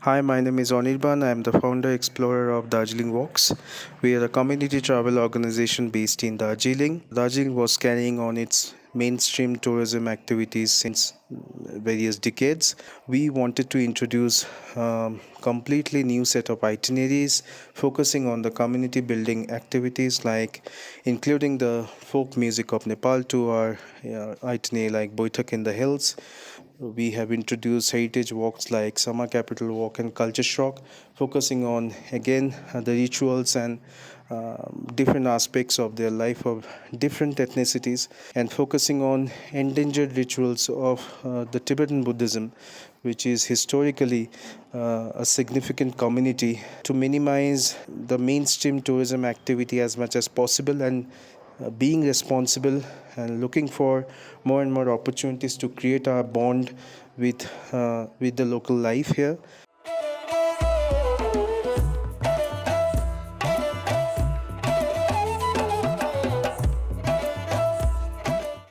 Hi, my name is Anirban. I am the founder explorer of Darjeeling Walks. We are a community travel organization based in Darjeeling. Darjeeling was carrying on its mainstream tourism activities since various decades. We wanted to introduce completely new set of itineraries focusing on the community building activities like including the folk music of Nepal to our itinerary like Boithak in the Hills. We have introduced heritage walks like Summer Capital Walk and Culture Shock, focusing on again the rituals and different aspects of their life of different ethnicities, and focusing on endangered rituals of the Tibetan Buddhism, which is historically a significant community, to minimize the mainstream tourism activity as much as possible and being responsible and looking for more and more opportunities to create a bond with the local life here.